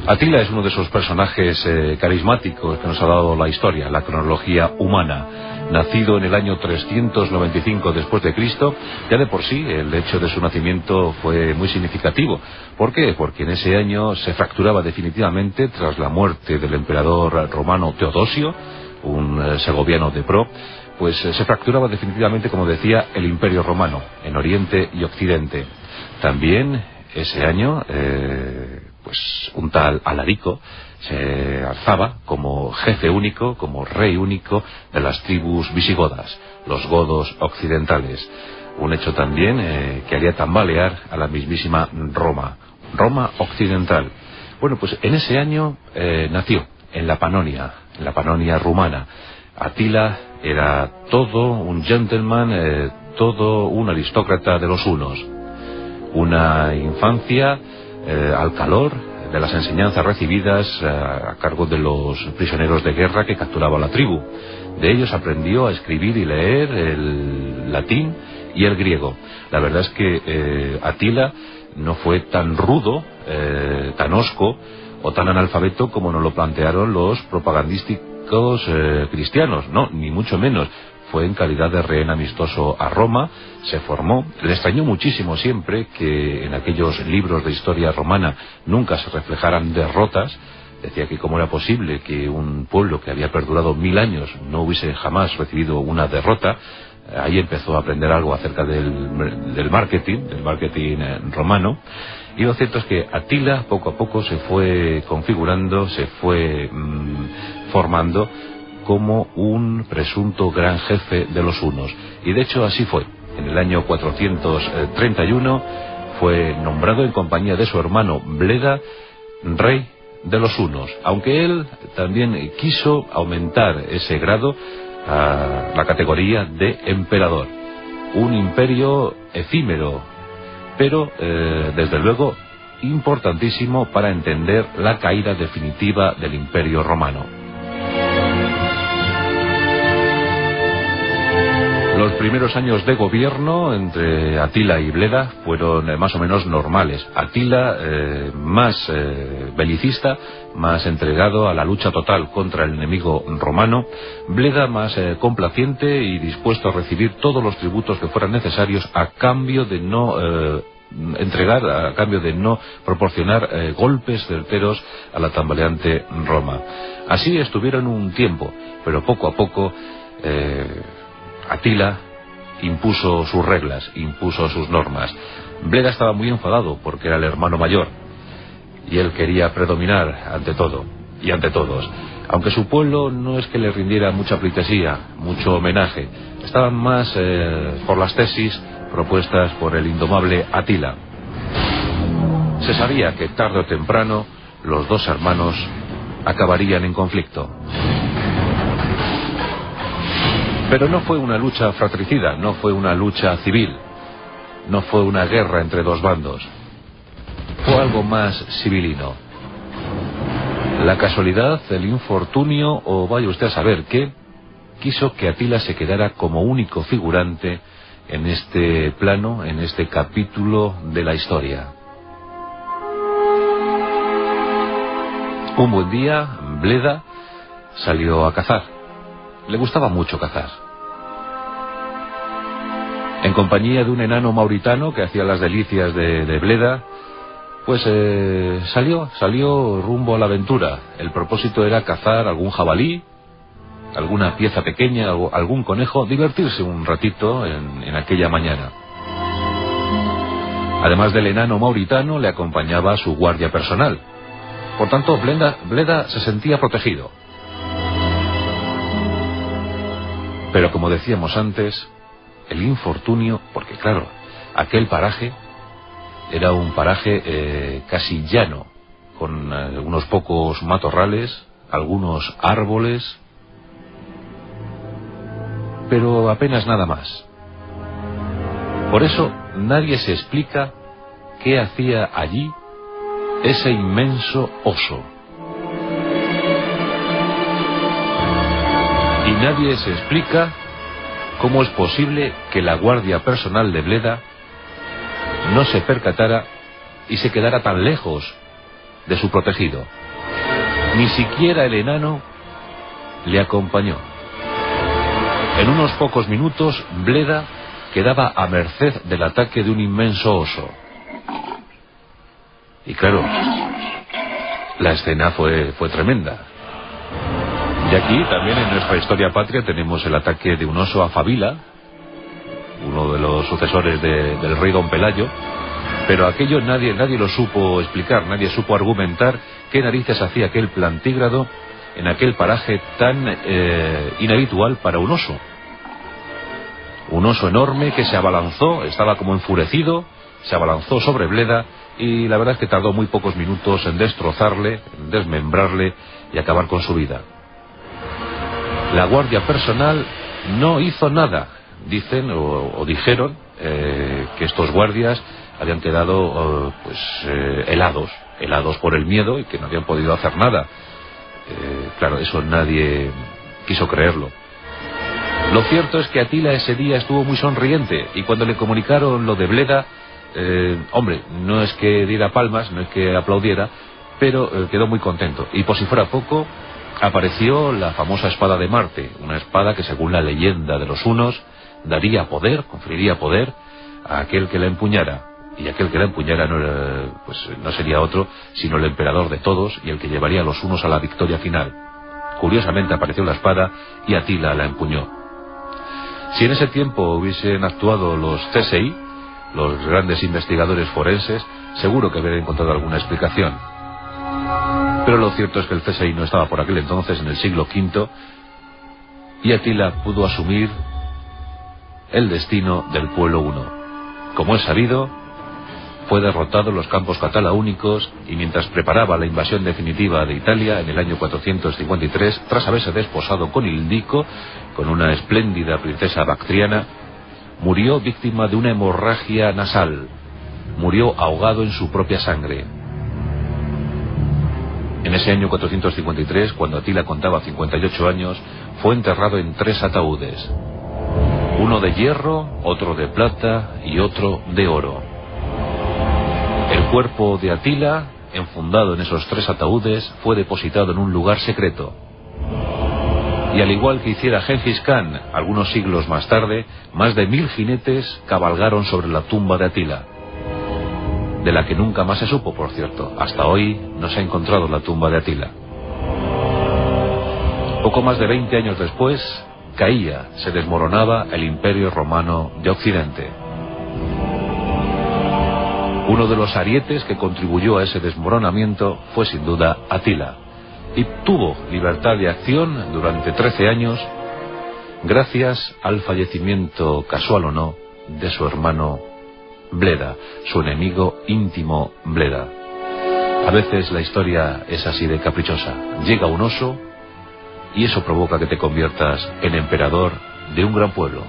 Atila es uno de esos personajes carismáticos que nos ha dado la historia, la cronología humana. Nacido en el año 395 después de Cristo, ya de por sí el hecho de su nacimiento fue muy significativo. ¿Por qué? Porque en ese año se fracturaba definitivamente, tras la muerte del emperador romano Teodosio, un segoviano de pro, pues se fracturaba definitivamente, como decía, el Imperio Romano en Oriente y Occidente. También ese año, pues un tal Alarico se alzaba como jefe único, como rey único de las tribus visigodas, los godos occidentales. Un hecho también que haría tambalear a la mismísima Roma occidental. Bueno, pues en ese año nació en la Panonia rumana. Atila era todo un gentleman, todo un aristócrata de los hunos. Una infancia al calor de las enseñanzas recibidas a cargo de los prisioneros de guerra que capturaba la tribu. De ellos aprendió a escribir y leer el latín y el griego. La verdad es que Atila no fue tan rudo, tan hosco o tan analfabeto como nos lo plantearon los propagandísticos cristianos. No, ni mucho menos. Fue en calidad de rehén amistoso a Roma, se formó. Le extrañó muchísimo siempre que en aquellos libros de historia romana nunca se reflejaran derrotas. Decía que cómo era posible que un pueblo que había perdurado 1000 años no hubiese jamás recibido una derrota. Ahí empezó a aprender algo acerca del marketing romano. Y lo cierto es que Atila poco a poco se fue configurando, se fue formando como un presunto gran jefe de los hunos. Y de hecho así fue. En el año 431 fue nombrado en compañía de su hermano Bleda rey de los hunos, aunque él también quiso aumentar ese grado a la categoría de emperador. Un imperio efímero, pero desde luego importantísimo para entender la caída definitiva del Imperio Romano. Los primeros años de gobierno entre Atila y Bleda fueron más o menos normales. Atila más belicista, más entregado a la lucha total contra el enemigo romano. Bleda más complaciente y dispuesto a recibir todos los tributos que fueran necesarios a cambio de no a cambio de no proporcionar golpes certeros a la tambaleante Roma. Así estuvieron un tiempo, pero poco a poco Atila impuso sus reglas, impuso sus normas. Bleda estaba muy enfadado porque era el hermano mayor y él quería predominar ante todo y ante todos. Aunque su pueblo no es que le rindiera mucha pleitesía, mucho homenaje, estaban más por las tesis propuestas por el indomable Atila. Se sabía que tarde o temprano los dos hermanos acabarían en conflicto. Pero no fue una lucha fratricida, no fue una lucha civil, no fue una guerra entre dos bandos. Fue algo más civilino. La casualidad, el infortunio, o vaya usted a saber qué, quiso que Atila se quedara como único figurante en este plano, en este capítulo de la historia. Un buen día, Bleda salió a cazar. Le gustaba mucho cazar. En compañía de un enano mauritano que hacía las delicias de Bleda, pues salió rumbo a la aventura. El propósito era cazar algún jabalí, alguna pieza pequeña, algún conejo, divertirse un ratito en aquella mañana. Además del enano mauritano, le acompañaba su guardia personal. Por tanto, Bleda se sentía protegido. Pero como decíamos antes, el infortunio, porque claro, aquel paraje era un paraje casi llano, con unos pocos matorrales, algunos árboles, pero apenas nada más. Por eso nadie se explica qué hacía allí ese inmenso oso. Y nadie se explica cómo es posible que la guardia personal de Bleda no se percatara y se quedara tan lejos de su protegido. Ni siquiera el enano le acompañó. En unos pocos minutos, Bleda quedaba a merced del ataque de un inmenso oso. Y claro, la escena fue tremenda. Y aquí también en nuestra historia patria tenemos el ataque de un oso a Fabila, uno de los sucesores del rey Don Pelayo, pero aquello nadie lo supo explicar, nadie supo argumentar qué narices hacía aquel plantígrado en aquel paraje tan inhabitual para un oso. Un oso enorme que se abalanzó, estaba como enfurecido, se abalanzó sobre Bleda y la verdad es que tardó muy pocos minutos en destrozarle, en desmembrarle y acabar con su vida. La guardia personal no hizo nada. Dicen o dijeron que estos guardias habían quedado helados por el miedo y que no habían podido hacer nada. Claro, eso nadie quiso creerlo. Lo cierto es que Atila ese día estuvo muy sonriente y cuando le comunicaron lo de Bleda, hombre, no es que diera palmas, no es que aplaudiera, pero quedó muy contento. Y por si fuera poco, apareció la famosa espada de Marte, una espada que según la leyenda de los hunos daría poder, conferiría poder a aquel que la empuñara. Y aquel que la empuñara no sería otro sino el emperador de todos y el que llevaría a los hunos a la victoria final. Curiosamente apareció la espada y Atila la empuñó. Si en ese tiempo hubiesen actuado los CSI, los grandes investigadores forenses, seguro que habrían encontrado alguna explicación. Pero lo cierto es que el CSI no estaba por aquel entonces, en el siglo V, y Atila pudo asumir el destino del pueblo huno. Como es sabido, fue derrotado en los campos catalaúnicos y mientras preparaba la invasión definitiva de Italia en el año 453, tras haberse desposado con Ildico, con una espléndida princesa bactriana, murió víctima de una hemorragia nasal. Murió ahogado en su propia sangre. En ese año 453, cuando Atila contaba 58 años, fue enterrado en 3 ataúdes. Uno de hierro, otro de plata y otro de oro. El cuerpo de Atila, enfundado en esos 3 ataúdes, fue depositado en un lugar secreto. Y al igual que hiciera Gengis Khan algunos siglos más tarde, más de 1000 jinetes cabalgaron sobre la tumba de Atila, de la que nunca más se supo, por cierto. Hasta hoy no se ha encontrado la tumba de Atila. Poco más de 20 años después, caía, se desmoronaba el Imperio Romano de Occidente. Uno de los arietes que contribuyó a ese desmoronamiento fue sin duda Atila, y tuvo libertad de acción durante 13 años gracias al fallecimiento, casual o no, de su hermano Bleda, su enemigo íntimo Bleda. A veces la historia es así de caprichosa. Llega un oso y eso provoca que te conviertas en emperador de un gran pueblo.